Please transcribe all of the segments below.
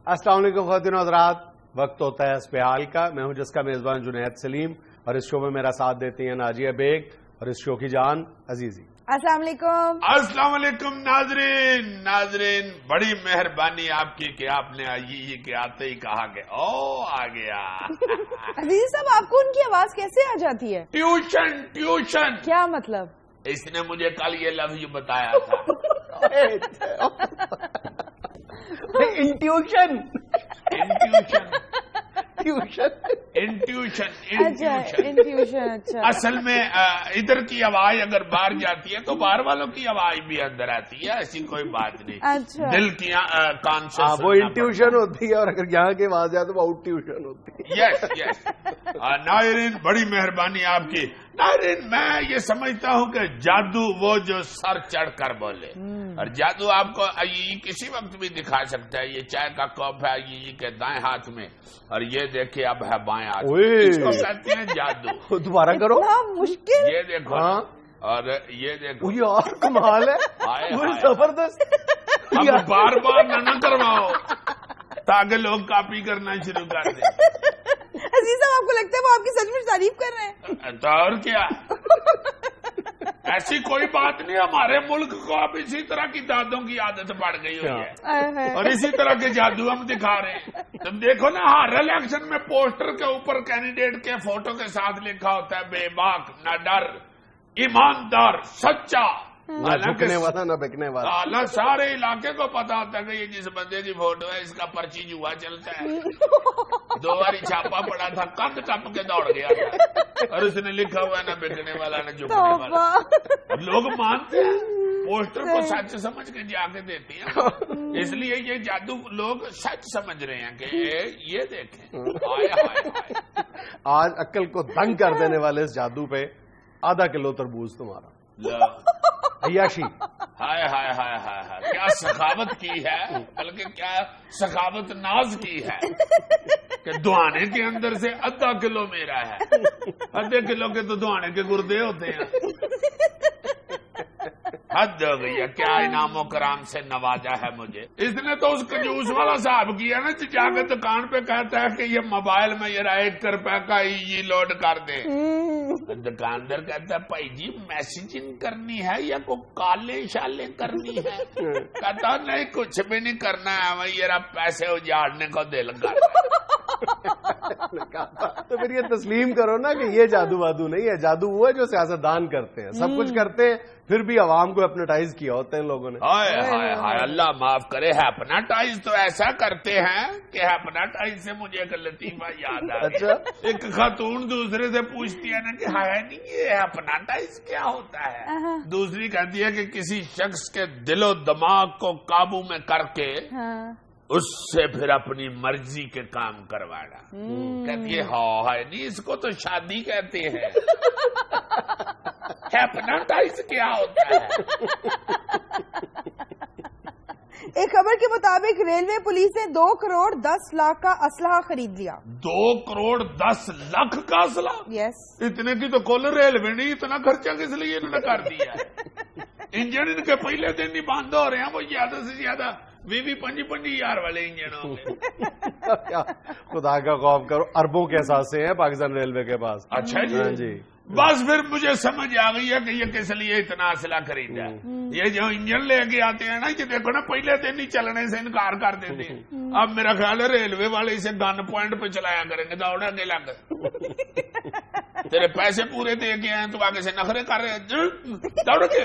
السلام علیکم خواتین و حضرات، وقت ہوتا ہے اسپیال کا. میں ہوں جس کا میزبان جنید سلیم، اور اس شو میں میرا ساتھ دیتی ہیں ناجیہ بیگ اور اس شو کی جان عزیزی. السلام علیکم. السلام علیکم ناظرین بڑی مہربانی آپ کی کہ آپ نے یہ کہ آتے ہی کہا کہ او آ گیا. عزیز صاحب، آپ کو ان کی آواز کیسے آ جاتی ہے؟ ٹیوشن. کیا مطلب؟ اس نے مجھے کل یہ لفظ بتایا تھا. انٹیوشن. اصل میں ادھر کی آواز اگر باہر جاتی ہے تو باہر والوں کی آواز بھی اندر آتی ہے، ایسی کوئی بات نہیں. اچھا، دل کی کان سے وہ انٹیوشن ہوتی ہے، اور اگر یہاں کی آواز آئے تو وہ آؤٹ ٹیوشن ہوتی ہے. یس. ناظرین بڑی مہربانی آپ کی. ناظرین میں یہ سمجھتا ہوں کہ جادو وہ جو سر چڑھ کر بولے، اور جادو آپ کو یہ کسی وقت بھی دکھا سکتا ہے. یہ چائے کا کپ ہے یہ کے دائیں ہاتھ میں، اور یہ دیکھیں اب ہے بائیں ہاتھ میں. اس کو کہتے ہیں جادو. دوبارہ کرو. مشکل. یہ دیکھو اور یہ دیکھو. یار کمال ہے، زبردست. اب بار بار نہ کرواؤ تاکہ لوگ کاپی کرنا شروع کر دیں. عزیز صاحب، آپ کو لگتا ہے وہ آپ کی سچ میں تعریف کر رہے ہیں؟ تو اور کیا، ایسی کوئی بات نہیں. ہمارے ملک کو اب اسی طرح کی دادوں کی عادت پڑ گئی ہوئی ہے، اور اسی طرح کے جادو ہم دکھا رہے ہیں. تم دیکھو نا، ہر الیکشن میں پوسٹر کے اوپر کینڈیڈیٹ کے فوٹو کے ساتھ لکھا ہوتا ہے بے باک، نہ ڈر، ایماندار، سچا. نہ جھکنے والا نہ بکنے والا. سارے علاقے کو پتا ہوتا ہے کہ یہ جس بندے کی فوٹو ہے اس کا پرچی جوا چلتا ہے. 2 بار چھاپا پڑا تھا، کد ٹپ کے دوڑ گیا تھا، اور اس نے لکھا ہوا ہے نہ بکنے والا نہ جھکنے والا. لوگ مانتے ہیں، پوسٹر کو سچ سمجھ کے جا کے دیتے ہیں. اس لیے یہ جادو لوگ سچ سمجھ رہے ہیں کہ یہ دیکھیں. آج عقل کو دنگ کر دینے والے اس جادو پہ آدھا کلو تربوز تمہارا. عیاشی. ہائے ہائے ہائے ہائے ہائے، کیا سخاوت کی ہے، بلکہ کیا سخاوت ناز کی ہے کہ دہانے کے اندر سے آدھا کلو میرا ہے. آدھے کلو کے تو دہانے کے گردے ہوتے ہیں. حد ہو گئی ہے. کیا انعام و کرام سے نوازا ہے مجھے. اس نے تو اس کنجوس والا صاحب کیا نا، جا کے دکان پہ کہتا ہے کہ یہ موبائل میں یہ 1 روپے کا یہ لوڈ کر دے. دکاندار کہتا ہے بھائی جی میسجنگ کرنی ہے یا کوئی کالے شالے کرنی ہے؟ کہتا نہیں کچھ بھی نہیں کرنا ہے، وہ یہ پیسے اجاڑنے کو دل کر. تو پھر یہ تسلیم کرو نا کہ یہ جادو وادو نہیں ہے. جادو وہ ہے جو سیاستدان کرتے ہیں، سب کچھ کرتے ہیں، پھر بھی عوام کو اپنیٹائز کیا ہوتا ہے ان لوگوں نے. ہائے ہائے ہائے، اللہ معاف کرے. ہیپناٹائز تو ایسا کرتے ہیں کہ ہیپناٹائز سے مجھے ایک لطیفہ یاد آ گیا. اچھا. ایک خاتون دوسرے سے پوچھتی ہے نا کہ ہائے نہیں یہ ہیپناٹائز کیا ہوتا ہے. دوسری کہتی ہے کہ کسی شخص کے دل و دماغ کو قابو میں کر کے اس سے پھر اپنی مرضی کے کام کروانا. کہتی ہے ہائے نہیں، اس کو تو شادی کہتے ہیں. ہیپناٹائز کیا ہوتا ہے؟ ایک خبر کے مطابق ریلوے پولیس نے 2 کروڑ 10 لاکھ کا اسلحہ خرید لیا. 2 کروڑ 10 لاکھ کا اسلحہ؟ یس. اتنے کی تو کل ریلوے نہیں، اتنا خرچہ کس لیے انہوں نے کر دیا ہے؟ انجن ان کے پہلے دن ہی بند ہو رہے ہیں، وہ زیادہ سے زیادہ 20-25 ہزار والے انجن ہوں گے. خدا کا خوف کرو، اربوں کے اثاثے ہیں پاکستان ریلوے کے پاس. اچھا جی. بس پھر مجھے سمجھ آ گئی ہے کہ یہ کس لیے اتنا اسلحہ خریدا ہے. یہ جو انجن لے کے آتے ہیں نا، یہ دیکھو نا پہلے دن ہی چلنے سے انکار کر دیتے ہیں. اب میرا خیال ہے ریلوے والے اسے گن پوائنٹ پہ چلایا کریں گے، دوڑا کے لگ تیرے پیسے پورے دے کے آئے تو آگے سے نخرے کر رہے ہیں دوڑ کے.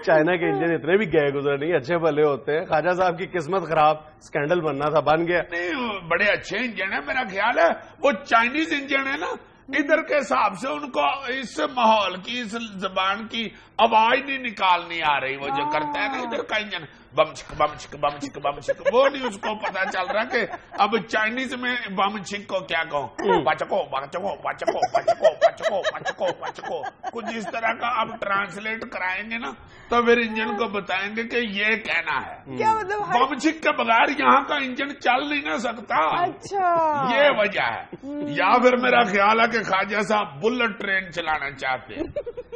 چائنا کے انجن اتنے بھی گئے گزرے نہیں، اچھے بھلے ہوتے ہیں. خواجہ صاحب کی قسمت خراب، سکینڈل بننا تھا، بن گیا. نہیں بڑے اچھے انجن ہیں. میرا خیال ہے وہ چائنیز انجن ہے نا، ادھر کے حساب سے ان کو اس ماحول کی، اس زبان کی آواز نہیں نکالنی آ رہی. وہ جو کرتا ہے نا ادھر کا انجن، بم چھک بم چھک بم چھک بم چھک، وہ نہیں اس کو پتا چل رہا کہ اب چائنیز میں بم چھک کو کیا کہوں، پچکو پچکو پچکو پچکو پچکو پچکو پچکو، کچھ اس طرح کا اب ٹرانسلیٹ کرائیں گے نا تو پھر انجن کو بتائیں گے کہ یہ کہنا ہے. کیا مطلب؟ بم چھک کے بغیر یہاں کا انجن چل نہیں نہ سکتا. اچھا، یہ وجہ ہے. یا پھر میرا خیال ہے کہ خواجہ صاحب بلٹ ٹرین چلانا چاہتے ہیں.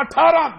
18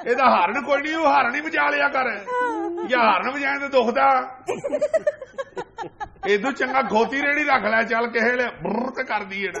ਇਹਦਾ ਹਾਰਨ ਕੋਈ ਨਹੀਂ, ਉਹ ਹਾਰਨ ਹੀ ਵਜਾ ਲਿਆ ਕਰ, ਜਾਂ ਹਾਰਨ ਵਜਾਏ ਤੇ ਦੁਖਦਾ। ਇਦੋਂ ਚੰਗਾ ਖੋਤੀ ਰੇੜੀ ਰੱਖ ਲੈ ਚੱਲ, ਕਿਸੇ ਵੇਲੇ ਬੁਰ ਤੇ ਕਰ ਦਈਏ ਨਾ।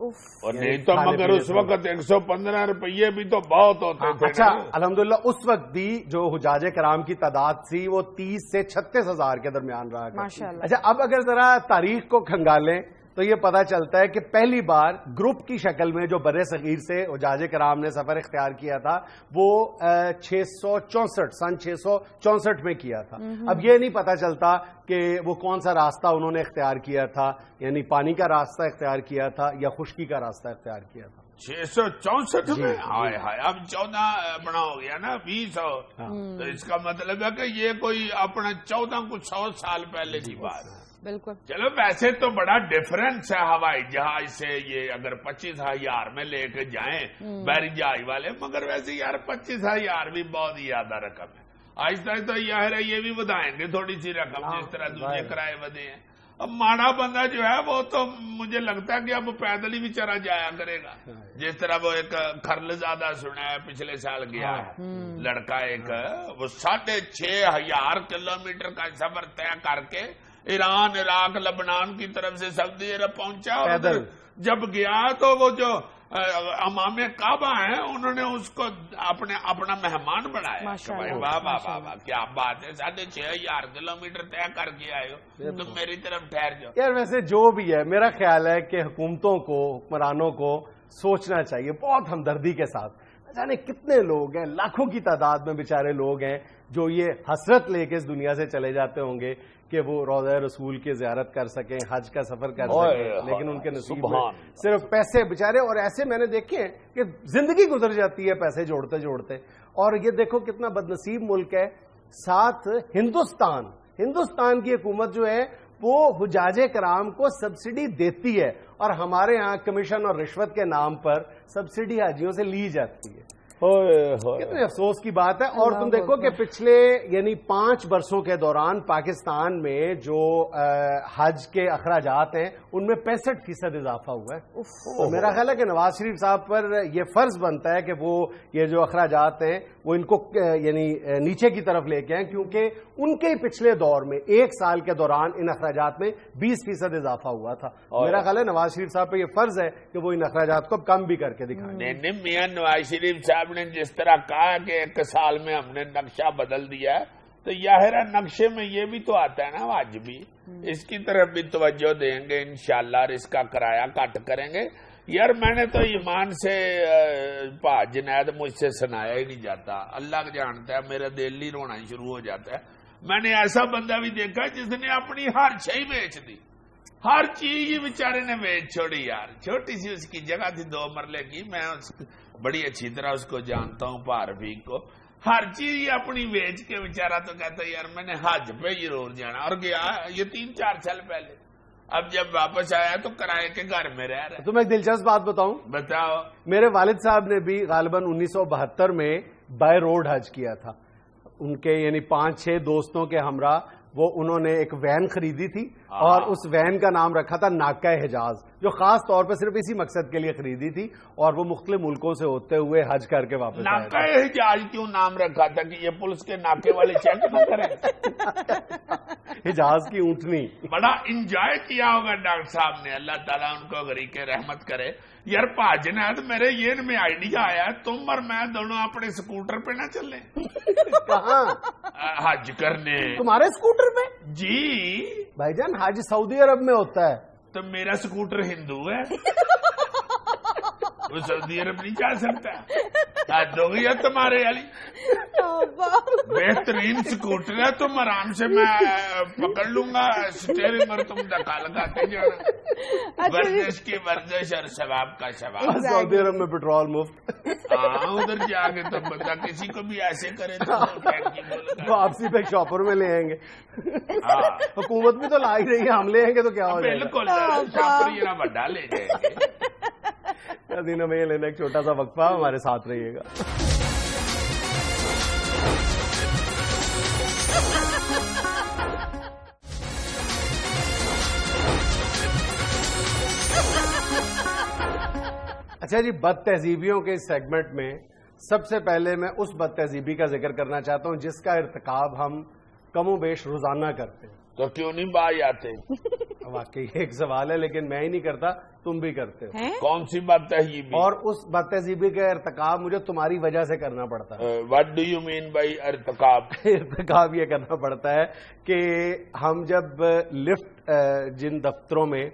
اور نہیں تو مگر اس وقت 115 روپیے بھی تو بہت ہوتے تھے. اچھا الحمدللہ اس وقت بھی جو حجاج کرام کی تعداد تھی وہ 30 سے 36 ہزار کے درمیان رہا کرتی. اچھا اب اگر ذرا تاریخ کو کھنگالیں تو یہ پتا چلتا ہے کہ پہلی بار گروپ کی شکل میں جو بر صغیر سے حجاج کرام نے سفر اختیار کیا تھا وہ 664 سن 664 میں کیا تھا. اب یہ نہیں پتا چلتا کہ وہ کون سا راستہ انہوں نے اختیار کیا تھا, یعنی پانی کا راستہ اختیار کیا تھا یا خشکی کا راستہ اختیار کیا تھا. 664 میں ہائے ہائے اب 14 بنا ہو گیا نا 20. تو اس کا مطلب ہے کہ یہ کوئی اپنا 14 کچھ 100 سال پہلے کی بات ہے. بالکل. چلو ویسے تو بڑا ڈفرنس ہے ہوائی جہاز سے, یہ اگر 25,000 میں لے کے جائیں بحری جہاز والے, مگر ویسے یار 25,000 بھی بہت ہی زیادہ رقم ہے. آہستہ آہستہ یہ بھی بدائیں گے تھوڑی سی رقم جس طرح دوسرے کرائے بدے ہیں. اب ماڑا بندہ جو ہے وہ تو مجھے لگتا ہے کہ اب پیدل ہی بیچارہ جایا کرے گا. جس طرح وہ ایک کھرلزادہ سنا ہے پچھلے سال گیا لڑکا ایک, وہ 6,500 کلومیٹر کا سفر طے کر کے ایران عراق لبنان کی طرف سے سعودی عرب پہنچا. اور جب گیا تو وہ جو امام کعبہ ہیں انہوں نے اس کو اپنا مہمان بنایا. واہ واہ واہ واہ کیا بات ہے, 6,500 کلومیٹر طے کر کے آئے ہو, تم میری طرف ٹھہر جاؤ. یار ویسے جو بھی ہے میرا خیال ہے کہ حکومتوں کو حکمرانوں کو سوچنا چاہیے بہت ہمدردی کے ساتھ. جانے کتنے لوگ ہیں, لاکھوں کی تعداد میں بیچارے لوگ ہیں جو یہ حسرت لے کے اس دنیا سے چلے جاتے ہوں گے کہ وہ روضہ رسول کی زیارت کر سکیں, حج کا سفر کر سکیں, لیکن ان کے نصیب میں صرف پیسے بچارے. اور ایسے میں نے دیکھے ہیں کہ زندگی گزر جاتی ہے پیسے جوڑتے جوڑتے. اور یہ دیکھو کتنا بدنصیب ملک ہے. ساتھ ہندوستان کی حکومت جو ہے وہ حجاج کرام کو سبسڈی دیتی ہے, اور ہمارے ہاں کمیشن اور رشوت کے نام پر سبسڈی حاجیوں سے لی جاتی ہے. کتنے افسوس کی بات ہے. اور تم دیکھو کہ پچھلے یعنی 5 برسوں کے دوران پاکستان میں جو حج کے اخراجات ہیں ان میں 65% اضافہ ہوا ہے. اور میرا خیال ہے کہ نواز شریف صاحب پر یہ فرض بنتا ہے کہ وہ یہ جو اخراجات ہیں وہ ان کو یعنی نیچے کی طرف لے کے آئیں, کیونکہ ان کے پچھلے دور میں 1 سال کے دوران ان اخراجات میں 20% اضافہ ہوا تھا. میرا خیال ہے نواز شریف صاحب پہ یہ فرض ہے کہ وہ ان اخراجات کو کم بھی کر کے دکھائیں. نہیں میاں نواز شریف صاحب نے جس طرح کہا کہ 1 سال میں ہم نے نقشہ بدل دیا ہے, تو ظاہر نقشے میں یہ بھی تو آتا ہے نا آج بھی, اس کی طرف بھی توجہ دیں گے انشاءاللہ, اور اس کا کرایہ کٹ کریں گے. یار میں نے تو ایمان سے جنید مجھ سے سنایا ہی نہیں جاتا, اللہ جانتا ہے میرا دل ہی رونا شروع ہو جاتا ہے. میں نے ایسا بندہ بھی دیکھا جس نے اپنی ہر شے بیچ دی, ہر چیز ہی بیچارے نے بیچ چھوڑی. یار چھوٹی سی اس کی جگہ تھی 2 مرلے کی, میں بڑی اچھی طرح اس کو جانتا ہوں, پارفیق کو. ہر چیز اپنی بیچ کے بیچارہ تو کہتا ہے یار میں نے حج پہ ضرور جانا, اور گیا یہ 3-4 سال پہلے. اب جب واپس آیا تو کرائے کے گھر میں رہ رہا. تمہیں ایک دلچسپ بات بتاؤں, بتاؤ. میرے والد صاحب نے بھی غالباً 1972 میں بائی روڈ حج کیا تھا. ان کے یعنی 5-6 دوستوں کے ہمراہ وہ انہوں نے ایک وین خریدی تھی, اور اس وین کا نام رکھا تھا ناکہ حجاز, جو خاص طور پہ صرف اسی مقصد کے لیے خریدی تھی, اور وہ مختلف ملکوں سے ہوتے ہوئے حج کر کے واپس آئے. ناکہ حجاز کیوں نام رکھا تھا, کہ یہ پولیس کے ناکے والے چیک نہ کریں. حجاز کی اونٹنی. بڑا انجوائے کیا ہوگا ڈاکٹر صاحب نے, اللہ تعالیٰ ان کو غریق رحمت کرے. یار جنید میرے یہ میں آئیڈیا آیا, تم اور میں دونوں اپنے سکوٹر پہ نہ چلیں. کہاں حج کرنے؟ تمہارے سکوٹر پہ؟ جی بھائی جان حج سعودی عرب میں ہوتا ہے. تو میرا سکوٹر ہندو ہے, وہ سعودی عرب نہیں جا سکتا. حد ہو گیا تمہارے علی, بہترین سکوٹر ہے, تم آرام سے میں پکڑ لوں گا اسٹیئرنگ اور تم دھکا لگاتے جانا. ورزش کی ورزش اور ثواب کا ثواب. سعودی عرب میں پیٹرول مفت. ہاں ادھر جا کے تو بندہ کسی کو بھی ایسے کرے تو واپسی پہ شاپر میں لے آئیں گے. حکومت بھی تو لا ہی رہی ہے, ہم لے آئیں گے تو کیا ہو جائے گا. بالکل شاپر یہ نہ بڑا لے جائیں گے. دنوں میں یہ لینا ایک چھوٹا سا وقفہ, ہمارے ساتھ رہیے گا. اچھا جی, بد تہذیبیوں کے اس سیگمنٹ میں سب سے پہلے میں اس بد تہذیبی کا ذکر کرنا چاہتا ہوں جس کا ارتکاب ہم کم و بیش روزانہ کرتے ہیں. تو کیوں نہیں بائی آتے؟ واقعی ایک سوال ہے، لیکن میں ہی نہیں کرتا، تم بھی کرتے ہو. کون سی بات ہے یہ؟ اور اس بد تہذیبی کا ارتکاب مجھے تمہاری وجہ سے کرنا پڑتا ہے. What do you mean by ارتکاب؟ ارتکاب یہ کرنا پڑتا ہے کہ ہم جب لفٹ جن دفتروں میں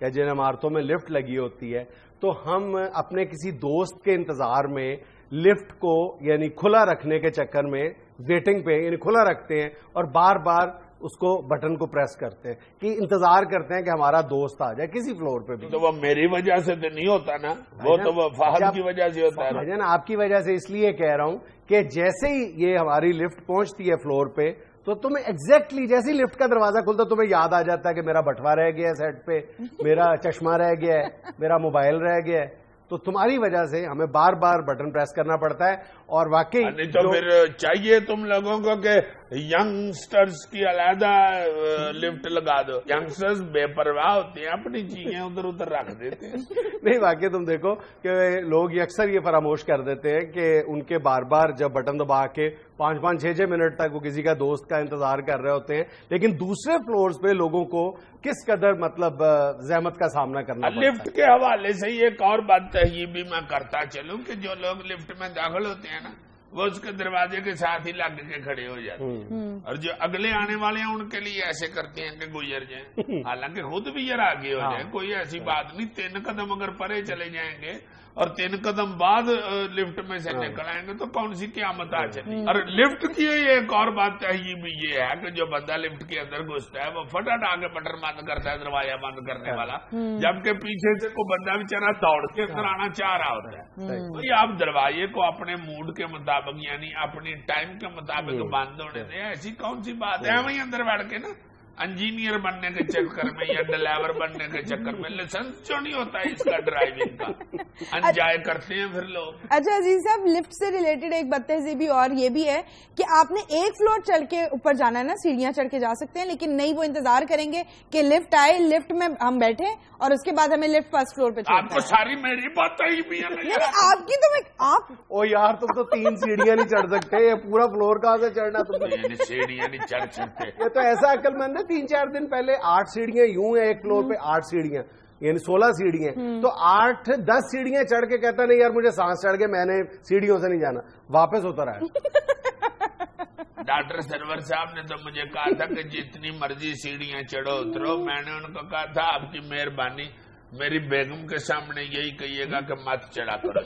یا جن عمارتوں میں لفٹ لگی ہوتی ہے تو ہم اپنے کسی دوست کے انتظار میں لفٹ کو یعنی کھلا رکھنے کے چکر میں ویٹنگ پہ یعنی کھلا رکھتے ہیں اور بار بار اس کو بٹن کو پریس کرتے ہیں کہ انتظار کرتے ہیں کہ ہمارا دوست آ جائے کسی فلور پہ بھی. تو وہ میری وجہ سے تو نہیں ہوتا نا، وہ تو وہ فہد کی وجہ سے ہوتا ہے. بھائی آپ کی وجہ سے اس لیے کہہ رہا ہوں کہ جیسے ہی یہ ہماری لفٹ پہنچتی ہے فلور پہ تو تمہیں ایگزیکٹلی جیسے ہی لفٹ کا دروازہ کھلتا تمہیں یاد آ جاتا ہے کہ میرا بٹوا رہ گیا ہے سیٹ پہ، میرا چشمہ رہ گیا ہے، میرا موبائل رہ گیا ہے. تو تمہاری وجہ سے ہمیں بار بار بٹن پریس کرنا پڑتا ہے. اور واقعی نہیں تو پھر چاہیے تم لوگوں کو کہ ینگسٹرز کی علیحدہ لفٹ لگا دو. ینگسٹرز بے پرواہ ہوتے ہیں، اپنی چیزیں ادھر ادھر رکھ دیتے ہیں. نہیں واقعی تم دیکھو کہ لوگ اکثر یہ فراموش کر دیتے ہیں کہ ان کے بار بار جب بٹن دبا کے 5-6 منٹ تک وہ کسی کا دوست کا انتظار کر رہے ہوتے ہیں، لیکن دوسرے فلورز پہ لوگوں کو کس قدر مطلب زحمت کا سامنا کرنا پڑتا ہے. لفٹ کے حوالے سے ایک اور بات ہے یہ بھی میں کرتا چلوں کہ جو لوگ لفٹ میں داخل ہوتے ہیں نا وہ اس کے دروازے کے ساتھ ہی لگ کے کھڑے ہو جاتے ہیں، اور جو اگلے آنے والے ہیں ان کے لیے ایسے کرتے ہیں کہ گزر جائیں، حالانکہ خود بھی یہ آگے ہو جائیں. کوئی ایسی بات نہیں، 3 قدم اگر پرے چلے جائیں گے اور 3 قدم بعد لفٹ میں سے نکل آئیں گے تو کون سی قیامت آ چلی. اور لفٹ کی ایک اور بات یہ بھی یہ ہے کہ جو بندہ لفٹ کے اندر گھستا ہے وہ فٹافٹ آگے بٹن بند کرتا ہے، دروازہ بند کرنے والا، جبکہ پیچھے سے کوئی بندہ بیچارہ دوڑ کے اندر آنا چاہ رہا ہوتا ہے. بھائی آپ دروازے کو اپنے موڈ کے مطابق یعنی اپنی ٹائم کے مطابق بند ہونے دیں. ایسی کون سی بات ہے وہیں اندر بیٹھ کے نا انجینئر بننے کے چکر میں یا ڈرائیور بننے کے چکر میں لائسنس جو نہیں ہوتا اس کا ڈرائیونگ کا انجوائے کرتے ہیں پھر لوگ. اچھا عزیز صاحب، لفٹ سے ریلیٹڈ ایک بد تہذیبی اور یہ بھی ہے کہ آپ نے ایک فلور چڑھ کے اوپر جانا ہے نا، سیڑھیاں چڑھ کے جا سکتے ہیں، لیکن نہیں، وہ انتظار کریں گے کہ لفٹ آئے، لفٹ میں ہم بیٹھے اور اس کے بعد ہمیں لفٹ فرسٹ فلور پہ چھوڑنا ہے. آپ کو ساری میری بات ہی بھی ہے آپ کی تو آپ او یار تم تو 3 سیڑھیاں نہیں چڑھ سکتے، یہ پورا فلور کہاں سے چڑھنا تم؟ سیڑھیاں نہیں چڑھ سکتے. یہ تو ایسا عقل مند ہے. 3-4 دن پہلے 8 سیڑھیاں یوں ہیں ایک فلور پہ، 8 سیڑھیاں یعنی 16 سیڑھیاں، تو 8-10 سیڑھیاں چڑھ کے کہتا نہیں یار مجھے سانس چڑھ کے میں نے سیڑھیوں سے نہیں جانا، واپس اتر آیا. ڈاکٹر سرور صاحب نے تو مجھے کہا تھا کہ جتنی مرضی سیڑھیاں چڑھو اترو. میں نے ان کو کہا تھا آپ کی مہربانی میری بیگم کے سامنے یہی کہیے گا کہ مت چڑھا کرو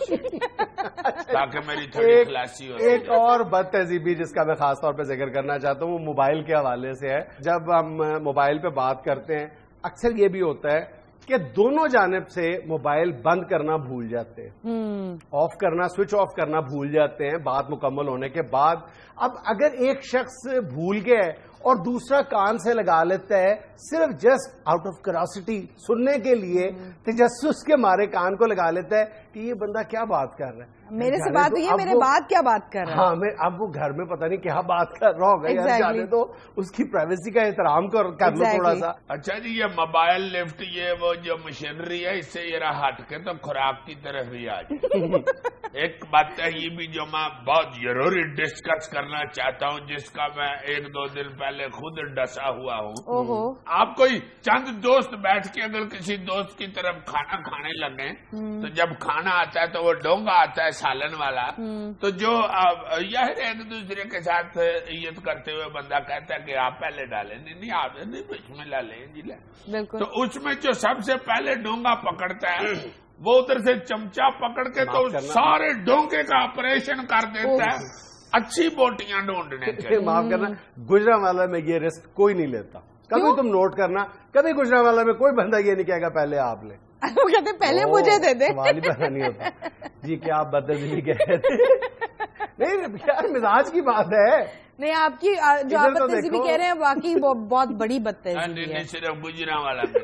تاکہ میری تھوڑی خلاصی ہو. ایک اور بد تہذیبی جس کا میں خاص طور پہ ذکر کرنا چاہتا ہوں وہ موبائل کے حوالے سے ہے. جب ہم موبائل پہ بات کرتے ہیں اکثر یہ بھی ہوتا ہے کہ دونوں جانب سے موبائل بند کرنا بھول جاتے ہیں، آف کرنا، سوئچ آف کرنا بھول جاتے ہیں بات مکمل ہونے کے بعد. اب اگر ایک شخص بھول گیا ہے اور دوسرا کان سے لگا لیتا ہے صرف جسٹ آؤٹ آف کیوریوسٹی سننے کے لیے، تجسس کے مارے کان کو لگا لیتا ہے کہ یہ بندہ کیا بات کر رہا ہے، میرے سے بات ہوئی ہے، میرے بات کیا بات کر رہا ہے. ہاں میں اب وہ گھر میں پتہ نہیں کیا بات کر رہا ہوگا یار، جانے تو اس کی پرائیویسی کا احترام کر لو تھوڑا سا. اچھا جی، یہ موبائل لفٹ یہ وہ جو مشینری ہے اس سے یہ ہٹ کے تو خوراک کی طرف ہی آ جائے. ایک بات ہے یہ بھی جو میں بہت ضروری ڈسکس کرنا چاہتا ہوں، جس کا میں 1-2 دن پہلے خود ڈسا ہوا ہوں. آپ کوئی چند دوست بیٹھ کے اگر کسی دوست کی طرف کھانا کھانے لگے تو جب کھانا آتا ہے تو وہ ڈونگا آتا ہے سالن والا، تو جو یہ ایک دوسرے کے ساتھ عزت کرتے ہوئے بندہ کہتا ہے کہ آپ پہلے ڈالیں، نہیں آپ نہیں بسم اللہ لیں جی لیں. تو اس میں جو سب سے پہلے ڈونگا پکڑتا ہے وہ ادھر سے چمچا پکڑ کے تو سارے ڈونگے کا آپریشن کر دیتا ہے اچھی بوٹیاں ڈھونڈنے کے. معاف کرنا، گجرانوالہ میں یہ رسک کوئی نہیں لیتا. کبھی تم نوٹ کرنا، کبھی گجرانوالہ میں کوئی بندہ یہ نہیں کہے گا پہلے آپ لیں، وہ کہتے پہلے مجھے دے دے. سوال ہی پیدا نہیں ہوتا. جی کیا آپ بدتمیزی کہہ رہے تھے؟ نہیں یار مزاج کی بات ہے. نہیں آپ کی جو آپ بدتمیزی کہہ رہے ہیں واقعی بہت بڑی بدتمیزی ہے. صرف گجرانوالہ میں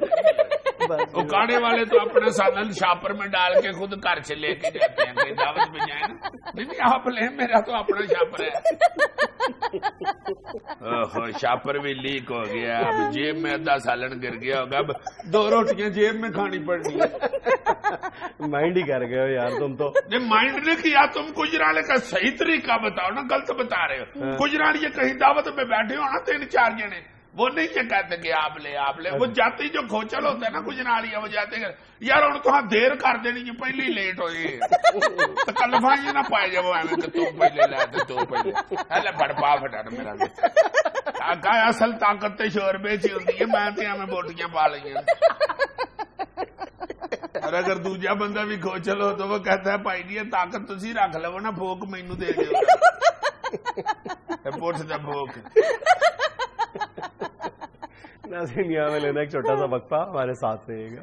اکاڑے والے تو اپنا سالن شاپر میں ڈال کے خود گھر سے لے کے جاتے ہیں، کوئی دعوت میں جائیں نا، نہیں آپ لیں، میرا تو اپنا شاپر ہے. شاپر بھی لیک ہو گیا، اب جیب میں آدھا سالن گر گیا ہوگا، اب 2 روٹیاں جیب میں کھانی پڑنی ہے. مائنڈ ہی کر گئے ہو یار تم تو. نہیں مائنڈ نے کیا، تم گجرالے کا صحیح طریقہ بتاؤ نا، غلط بتا رہے ہو. گجرال یہ کہیں دعوت میں بیٹھے ہو نا 3-4 جنے، وہ نہیں یہ کہتے کہ آپ لے وہ جاتے جو کھوچل ہوتا ہے نا کچھ نالیاں وہ جاتے یار ہوں تو دیر کر دینی جی پہلے لیٹ ہوئی تو کلفا جی نہ پائے جب ایویں کہ تو پہلے لے تو پہلے بڑپا فٹن میرا اصل طاقت تے شوربے چ ہوندی ہے میں تے ایویں بوٹیاں پا لئیاں اور اگر دوجا بندہ بھی کھوچل ہو تو وہ کہتا ہے بھائی جی طاقت تسی رکھ لو نا بھوک مینوں دے دیو پوٹ دا بھوک ناظرین یہاں میں لینا ایک چھوٹا سا وقفہ ہمارے ساتھ رہیے گا.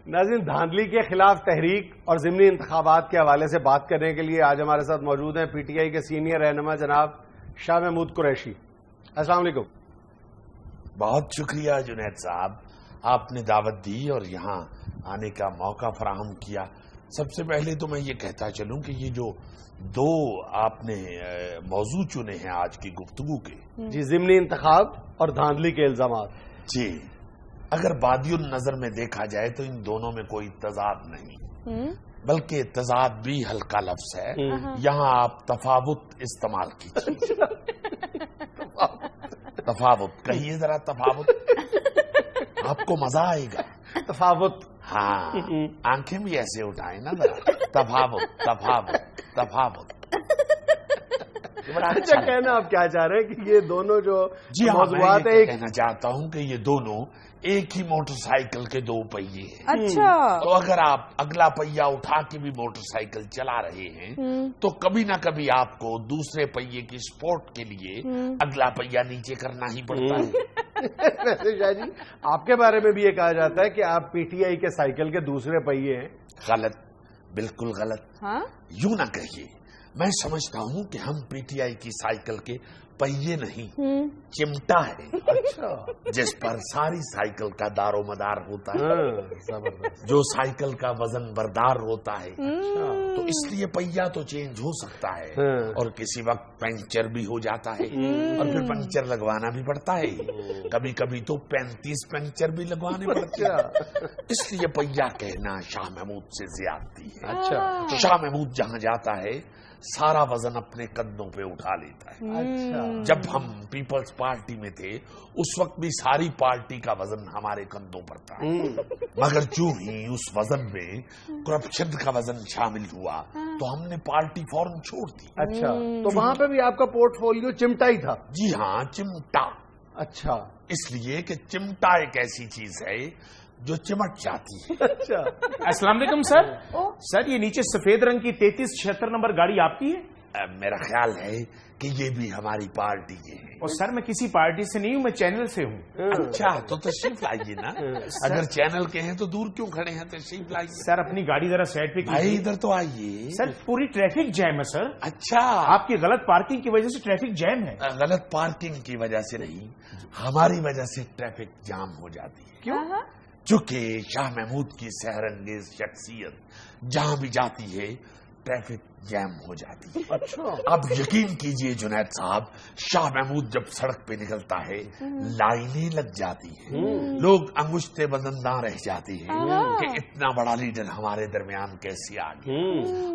ناظرین دھاندلی کے خلاف تحریک اور ضمنی انتخابات کے حوالے سے بات کرنے کے لیے آج ہمارے ساتھ موجود ہیں پی ٹی آئی کے سینئر رہنما جناب شاہ محمود قریشی. السلام علیکم. بہت شکریہ جنید صاحب, آپ نے دعوت دی اور یہاں آنے کا موقع فراہم کیا. سب سے پہلے تو میں یہ کہتا چلوں کہ یہ جو دو آپ نے موضوع چنے ہیں آج کی گفتگو کے, جی ضمنی انتخاب اور دھاندلی کے الزامات, جی اگر بادی النظر میں دیکھا جائے تو ان دونوں میں کوئی تضاد نہیں, بلکہ تضاد بھی ہلکا لفظ ہے. یہاں آپ تفاوت استعمال کیجیے. تفاوت کہیے ذرا, تفاوت آپ کو مزہ آئے گا. تفاوت, ہاں آنکھیں بھی ایسے اٹھائیں نا ذرا. تفاوت تفاوت تفاوت. اچھا کہنا آپ کیا چاہ رہے ہیں کہ یہ دونوں جو جی موضوعات میں کہنا چاہتا ہوں کہ یہ دونوں ایک ہی موٹر سائیکل کے دو پہیے ہیں. اچھا, تو اگر آپ اگلا پہیا اٹھا کے بھی موٹر سائیکل چلا رہے ہیں تو کبھی نہ کبھی آپ کو دوسرے پہیے کی سپورٹ کے لیے اگلا پہیا نیچے کرنا ہی پڑتا ہے. ویسے شاہ جی آپ کے بارے میں بھی یہ کہا جاتا ہے کہ آپ پی ٹی آئی کے سائیکل کے دوسرے پہیے ہیں. غلط, بالکل غلط. یوں نہ کہیے. میں سمجھتا ہوں کہ ہم پی ٹی آئی کی سائیکل کے پہیے نہیں, چمٹا ہے. اچھا, جس پر ساری سائیکل کا دار و مدار ہوتا ہے, جو سائیکل کا وزن بردار ہوتا ہے. تو اس لیے پہیا تو چینج ہو سکتا ہے اور کسی وقت پنچر بھی ہو جاتا ہے اور پھر پنچر لگوانا بھی پڑتا ہے. کبھی کبھی تو 35 پنچر بھی لگوانے پڑتے ہیں. اس لیے پہیا کہنا شاہ محمود سے زیادتی ہے. اچھا, شاہ محمود جہاں جاتا ہے سارا وزن اپنے کندھوں پہ اٹھا لیتا ہے. اچھا, جب ہم پیپلز پارٹی میں تھے اس وقت بھی ساری پارٹی کا وزن ہمارے کندھوں پر تھا, مگر چوں ہی اس وزن میں کرپشن کا وزن شامل ہوا تو ہم نے پارٹی فوراً چھوڑ دی. اچھا, تو وہاں پہ بھی آپ کا پورٹ فولیو چمٹا ہی تھا. جی ہاں, چمٹا. اچھا, اس لیے کہ چمٹا ایک ایسی چیز ہے جو چمٹ جاتی ہے. اچھا, السلام علیکم سر. سر یہ نیچے سفید رنگ کی 3376 نمبر گاڑی آپ کی ہے؟ میرا خیال ہے کہ یہ بھی ہماری پارٹی کے ہیں. اور سر میں کسی پارٹی سے نہیں ہوں, میں چینل سے ہوں. اچھا, تو تشریف لائیے نا. اگر چینل کے ہیں تو دور کیوں کھڑے ہیں, تشریف لائیے. سر اپنی گاڑی ذرا سائڈ پہ بھائی کیجیے. ادھر تو آئیے. سر پوری ٹریفک جیم ہے سر. اچھا, آپ کی غلط پارکنگ کی وجہ سے ٹریفک جیم ہے. غلط پارکنگ کی وجہ سے نہیں, ہماری وجہ سے ٹریفک جام ہو جاتی ہے. کیوں؟ چونکہ شاہ محمود کی سحر انگیز شخصیت جہاں بھی جاتی ہے ٹریفک جیم ہو جاتی ہے. اچھا, اب یقین کیجئے جنید صاحب, شاہ محمود جب سڑک پہ نکلتا ہے لائنیں لگ جاتی ہیں, لوگ انگشتے بدنداں رہ جاتے ہیں کہ اتنا بڑا لیڈر ہمارے درمیان کیسے آ گیا.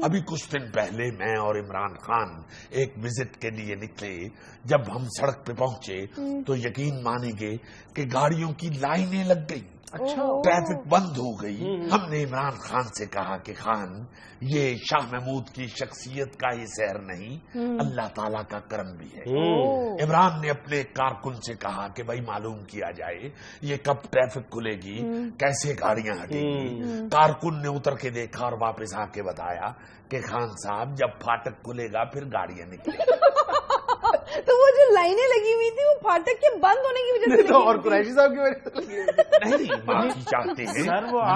ابھی کچھ دن پہلے میں اور عمران خان ایک وزٹ کے لیے نکلے. جب ہم سڑک پہ پہنچے تو یقین مانیں گے کہ گاڑیوں کی لائنیں لگ گئی. اچھا, ٹریفک بند ہو گئی. ہم نے عمران خان سے کہا کہ خان یہ شاہ محمود کی شخصیت کا ہی سحر نہیں, اللہ تعالیٰ کا کرم بھی ہے. عمران نے اپنے کارکن سے کہا کہ بھائی معلوم کیا جائے یہ کب ٹریفک کھلے گی, کیسے گاڑیاں ہٹیں گی. کارکن نے اتر کے دیکھا اور واپس آ کے بتایا کہ خان صاحب جب پھاٹک کھلے گا پھر گاڑیاں نکلیں. تو وہ جو لائنیں لگی ہوئی تھی وہ پھاٹک کے بند ہونے کی وجہ سے, اور قریشی صاحب کی وجہ سے نہیں, معافی چاہتے ہیں,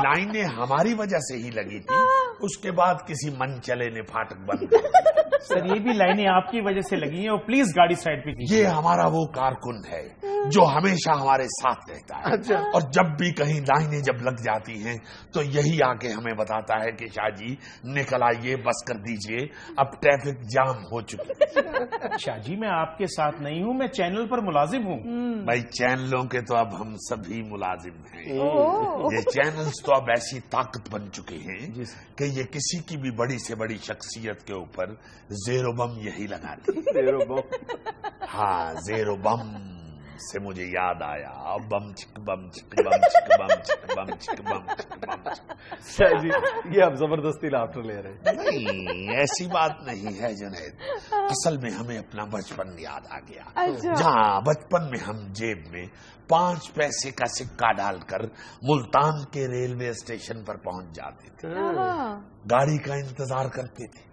لائنیں ہماری وجہ سے ہی لگی تھی. اس کے بعد کسی من چلے نے پھاٹک بند کر دیا. سر یہ بھی لائنیں آپ کی وجہ سے لگی ہیں، اور پلیز گاڑی سائڈ پہ کیجیے. یہ ہمارا وہ کارکن ہے جو ہمیشہ ہمارے ساتھ رہتا ہے، اور جب بھی کہیں لائنیں جب لگ جاتی ہیں تو یہی آ کے ہمیں بتاتا ہے کہ شاہ جی نکل آئیے، بس کر دیجئے، اب ٹریفک جام ہو چکی ہے. شاہ جی میں آپ کے ساتھ نہیں ہوں، میں چینل پر ملازم ہوں. بھائی چینلوں کے تو اب ہم سبھی ملازم ہیں. یہ چینلز تو اب ایسی طاقت بن چکے ہیں کہ یہ کسی کی بھی بڑی سے بڑی شخصیت کے اوپر زیرو بم یہی لگاتے ہیں. زیرو بم. ہاں زیرو بم سے مجھے یاد آیا، بم چک بم چک بم چک بم چک بم چک بم چک بم چک. شاہ جی یہ آپ زبردستی لافٹر لے رہے ہیں. نہیں ایسی بات نہیں ہے جنید، اصل میں ہمیں اپنا بچپن یاد آ گیا. اچھا. جہاں بچپن میں ہم جیب میں 5 پیسے کا سکہ ڈال کر ملتان کے ریلوے اسٹیشن پر پہنچ جاتے تھے، گاڑی کا انتظار کرتے تھے،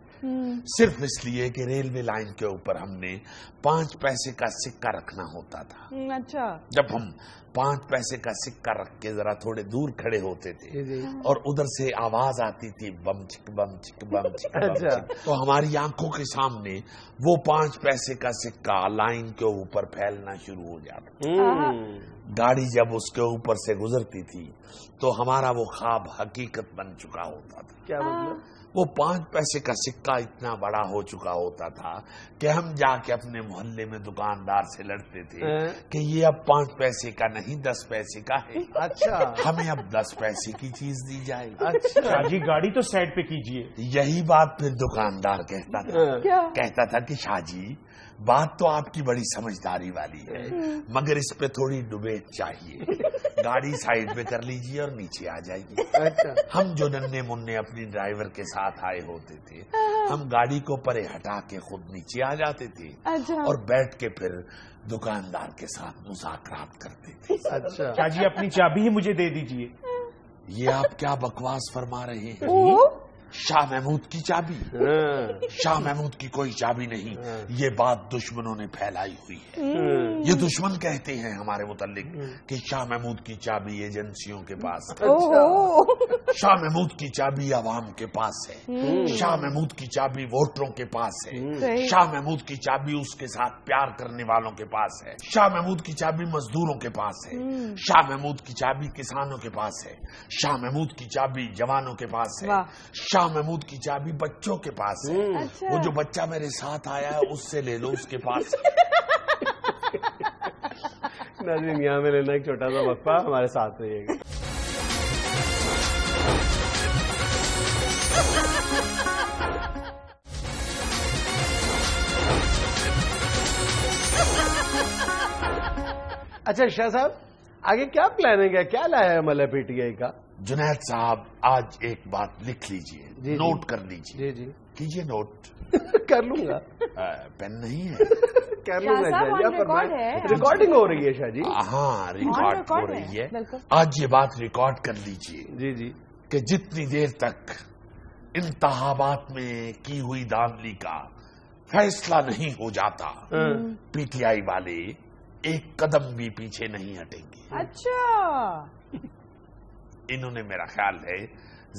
صرف اس لیے کہ ریلوے لائن کے اوپر ہم نے 5 پیسے کا سکہ رکھنا ہوتا تھا. اچھا. جب ہم 5 پیسے کا سکہ رکھ کے ذرا تھوڑے دور کھڑے ہوتے تھے اور ادھر سے آواز آتی تھی بم چک بم چک بم چک بم چک، تو ہماری آنکھوں کے سامنے وہ 5 پیسے کا سکہ لائن کے اوپر پھیلنا شروع ہو جاتا. گاڑی جب اس کے اوپر سے گزرتی تھی تو ہمارا وہ خواب حقیقت بن چکا ہوتا تھا. کیا مطلب؟ وہ 5 پیسے کا سکہ اتنا بڑا ہو چکا ہوتا تھا کہ ہم جا کے اپنے محلے میں دکاندار سے لڑتے تھے کہ یہ اب 5 پیسے کا نہیں 10 پیسے کا ہے. اچھا. ہمیں اب 10 پیسے کی چیز دی جائے. اچھا. شاہ جی گاڑی تو سائڈ پہ کیجیے. یہی بات پھر دکاندار کہتا تھا، کہتا تھا کہ شاہ جی بات تو آپ کی بڑی سمجھداری والی ہے، مگر اس پہ تھوڑی ڈبیٹ چاہیے. گاڑی سائڈ پہ کر لیجئے اور نیچے آ جائیے. ہم جو ننھے منھے اپنی ڈرائیور کے ساتھ آئے ہوتے تھے، ہم گاڑی کو پرے ہٹا کے خود نیچے آ جاتے تھے اور بیٹھ کے پھر دکاندار کے ساتھ مذاکرات کرتے تھے. اچھا. شاہ جی اپنی چابی ہی مجھے دے دیجیے. یہ آپ کیا بکواس فرما رہے ہیں؟ شاہ محمود کی چابی؟ شاہ محمود کی کوئی چابی نہیں، یہ بات دشمنوں نے پھیلائی ہوئی ہے. یہ دشمن کہتے ہیں ہمارے متعلق کہ شاہ محمود کی چابی ایجنسیوں کے پاس ہے، شاہ محمود کی چابی عوام کے پاس ہے، شاہ محمود کی چابی ووٹروں کے پاس ہے، شاہ محمود کی چابی اس کے ساتھ پیار کرنے والوں کے پاس ہے، شاہ محمود کی چابی مزدوروں کے پاس ہے، شاہ محمود کی چابی کسانوں کے پاس ہے، شاہ محمود کی چابی جوانوں کے پاس ہے، شاہ محمود کی چابی بچوں کے پاس ہے. وہ جو بچہ میرے ساتھ آیا ہے اس سے لے لو، اس کے پاس. ناظرین یہاں میں لینا ایک چھوٹا سا وقفہ، ہمارے ساتھ رہیے گا. اچھا شاہ صاحب آگے کیا پلاننگ ہے، کیا لایا ہے ملے پی ٹی آئی کا؟ جنید صاحب آج ایک بات لکھ لیجئے، نوٹ کر لیجئے. جی کیجئے نوٹ. کر لوں گا. پین نہیں ہے؟ کر لوں گا شاہ جی. ریکارڈنگ ہو رہی ہے شاہ جی. ہاں ریکارڈ ہو رہی ہے. آج یہ بات ریکارڈ کر لیجئے. جی جی. کہ جتنی دیر تک انتخابات میں کی ہوئی دھاندلی کا فیصلہ نہیں ہو جاتا، پی ٹی آئی والے ایک قدم بھی پیچھے نہیں ہٹیں گے. اچھا. انہوں نے میرا خیال ہے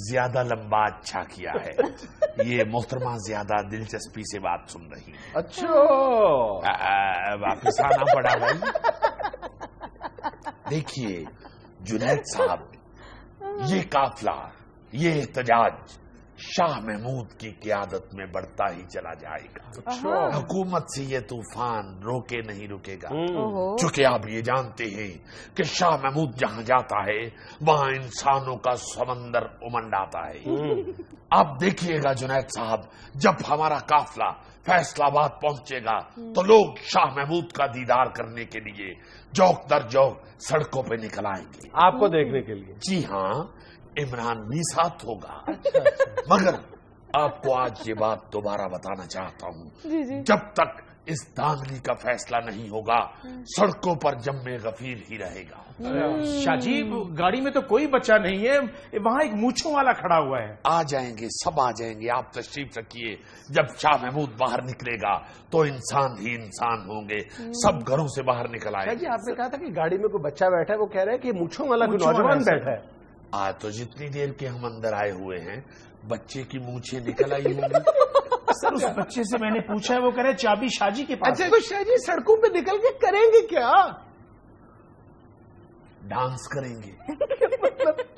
زیادہ لمبا اچھا کیا ہے. یہ محترمہ زیادہ دلچسپی سے بات سن رہی ہیں. اچھا. واپس آنا پڑا بھائی. دیکھیے جنید صاحب، یہ قافلہ، یہ احتجاج شاہ محمود کی قیادت میں بڑھتا ہی چلا جائے گا. حکومت سے یہ طوفان روکے نہیں رکے گا، چونکہ آپ یہ جانتے ہیں کہ شاہ محمود جہاں جاتا ہے وہاں انسانوں کا سمندر امنڈ آتا ہے. آپ دیکھیے گا جنید صاحب، جب ہمارا قافلہ فیصلہ آباد پہنچے گا تو لوگ شاہ محمود کا دیدار کرنے کے لیے جوک در جوک سڑکوں پہ نکل آئیں گے. آپ کو دیکھنے کے لیے؟ جی ہاں، عمران بھی ساتھ ہوگا. مگر آپ کو آج یہ بات دوبارہ بتانا چاہتا ہوں، جب تک اس دھاندلی کا فیصلہ نہیں ہوگا سڑکوں پر جم غفیر ہی رہے گا. شاہ جی گاڑی میں تو کوئی بچہ نہیں ہے، وہاں ایک مونچھوں والا کھڑا ہوا ہے. آ جائیں گے، سب آ جائیں گے. آپ تشریف رکھیے. جب شاہ محمود باہر نکلے گا تو انسان ہی انسان ہوں گے، سب گھروں سے باہر نکل آئے. جی آپ نے کہا تھا کہ گاڑی میں کوئی بچہ بیٹھا ہے، وہ کہہ رہا ہے کہ مونچھوں والا کوئی نوجوان بیٹھا ہے. آج تو جتنی دیر کے ہم اندر آئے ہوئے ہیں بچے کی مونچھیں نکل آئی ہوں گی. سر اس بچے سے میں نے پوچھا ہے، وہ کہہ رہے چابی شاہ جی کے پاس. اچھا تو شاہ جی سڑکوں پہ نکل کے کریں گے کیا؟ ڈانس کریں گے.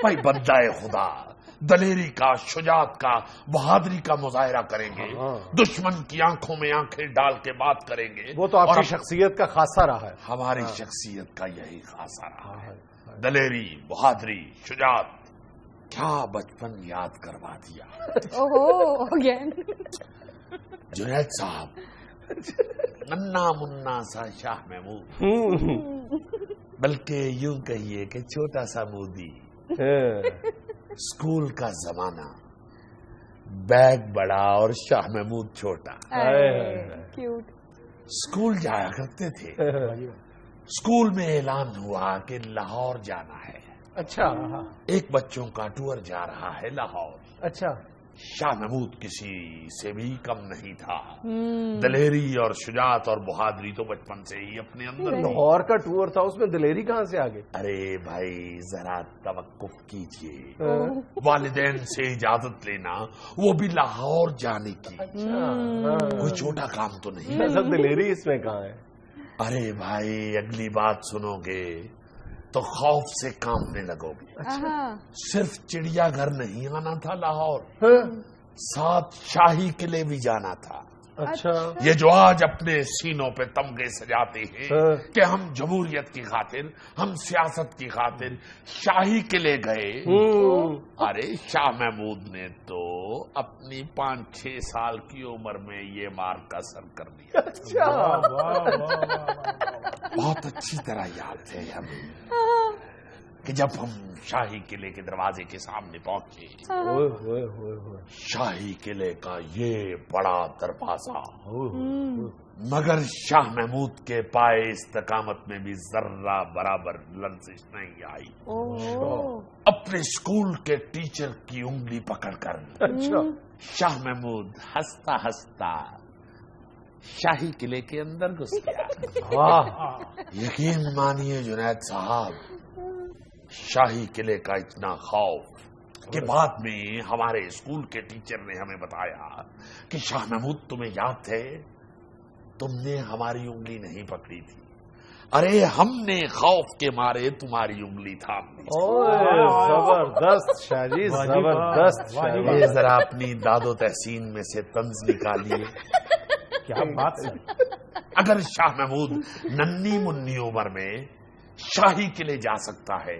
بھائی بندہ خدا دلیری کا، شجاعت کا، بہادری کا مظاہرہ کریں گے. دشمن کی آنکھوں میں آنکھیں ڈال کے بات کریں گے. وہ تو آپ کی شخصیت کا خاصہ رہا ہے. ہماری شخصیت کا یہی خاصہ رہا ہے. دلیری، بہادری، شجاعت. کیا بچپن یاد کروا دیا. جنید صاحب ننا منا سا شاہ محمود، بلکہ یوں کہیے کہ چھوٹا سا مودی. اسکول کا زمانہ، بیگ بڑا اور شاہ محمود چھوٹا. اسکول جایا کرتے تھے. اسکول میں اعلان ہوا کہ لاہور جانا ہے. اچھا. ایک بچوں کا ٹور جا رہا ہے لاہور. اچھا. شاہ محمود کسی سے بھی کم نہیں تھا. دلیری اور شجاعت اور بہادری تو بچپن سے ہی اپنے اندر. لاہور کا ٹور تھا، اس میں دلیری کہاں سے آگے؟ ارے بھائی ذرا توقف کیجئے. والدین سے اجازت لینا، وہ بھی لاہور جانے کی. کوئی چھوٹا کام تو نہیں. دلیری اس میں کہاں ہے؟ ارے بھائی اگلی بات سنو گے تو خوف سے کانپنے لگو گے. صرف چڑیا گھر نہیں آنا تھا لاہور، ساتھ شاہی قلعے بھی جانا تھا. اچھا. یہ جو آج اپنے سینوں پہ تمغے سجاتے ہیں کہ ہم جمہوریت کی خاطر، ہم سیاست کی خاطر شاہی قلعے گئے. ارے شاہ محمود نے تو اپنی 5-6 سال کی عمر میں یہ مارکا سر کر دیا. بہت اچھی طرح یاد ہے ہمیں کہ جب ہم شاہی قلعے کے دروازے کے سامنے پہنچے، شاہی قلعے کا یہ بڑا دروازہ، مگر شاہ محمود کے پائے استقامت میں بھی ذرہ برابر لرزش نہیں آئی. اپنے اسکول کے ٹیچر کی انگلی پکڑ کر شاہ محمود ہنستا ہنستا شاہی قلعے کے اندر گھس گیا. یقین مانیے جنید صاحب، شاہی قلعے کا اتنا خوف کہ بعد میں ہمارے اسکول کے ٹیچر نے ہمیں بتایا کہ شاہ محمود تمہیں یاد ہے تم نے ہماری انگلی نہیں پکڑی تھی. ارے ہم نے خوف کے مارے تمہاری انگلی تھام دی. زبردست شاہ جی، زبردست. یہ ذرا اپنی داد و تحسین میں سے طنز نکالیے. کیا بات ہے. اگر شاہ محمود ننھی منی عمر میں شاہی قلعے جا سکتا ہے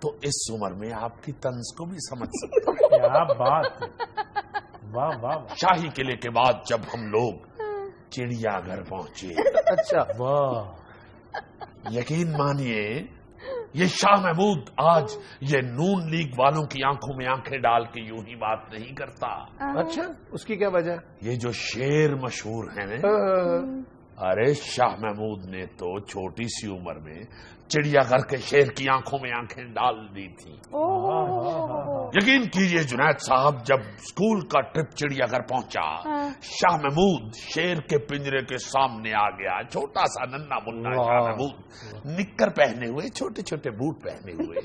تو اس عمر میں آپ کی طنز کو بھی سمجھ سکتا ہے. کیا بات ہے. واہ واہ. شاہی قلعے کے بعد جب ہم لوگ چڑیا گھر پہنچے، اچھا. واہ. یقین مانیے یہ شاہ محمود آج یہ نون لیگ والوں کی آنکھوں میں آنکھیں ڈال کے یوں ہی بات نہیں کرتا. اچھا، اس کی کیا وجہ؟ یہ جو شعر مشہور ہیں، ارے شاہ محمود نے تو چھوٹی سی عمر میں چڑیا گھر کے شیر کی آنکھوں میں آنکھیں ڈال دی تھی. یقین کیجئے جنید صاحب، جب اسکول کا ٹرپ چڑیا گھر پہنچا، شاہ محمود شیر کے پنجرے کے سامنے آ گیا. چھوٹا سا ننھا منا شاہ محمود، نکر پہنے ہوئے، چھوٹے چھوٹے بوٹ پہنے ہوئے،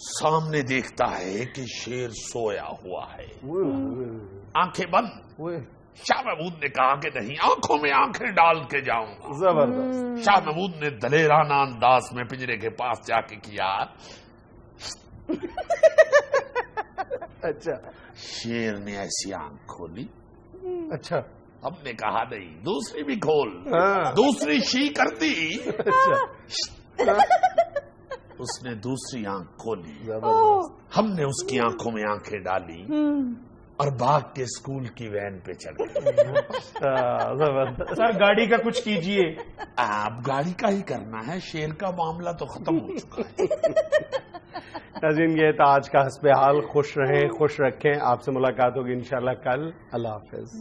سامنے دیکھتا ہے کہ شیر سویا ہوا ہے، آنکھیں بند. شاہ محمود نے کہا کہ نہیں، آنکھوں میں آنکھیں ڈال کے جاؤں گا. زبردست. شاہ محمود نے دلیرانہ انداز میں پنجرے کے پاس جا کے کیا. اچھا. شیر نے ایسی آنکھ کھولی. اچھا. ہم نے کہا نہیں، دوسری بھی کھول. دوسری شی کر دی. اس نے دوسری آنکھ کھولی. ہم نے اس کی آنکھوں میں آنکھیں ڈالی اور بھاگ کے اسکول کی وین پہ چڑھ گئے. سر گاڑی کا کچھ کیجئے. آپ گاڑی کا ہی کرنا ہے، شیر کا معاملہ تو ختم ہو چکا ہے. ناظرین، یہ تھا آج کا حسب حال. خوش رہیں، خوش رکھیں. آپ سے ملاقات ہوگی انشاءاللہ کل. اللہ حافظ.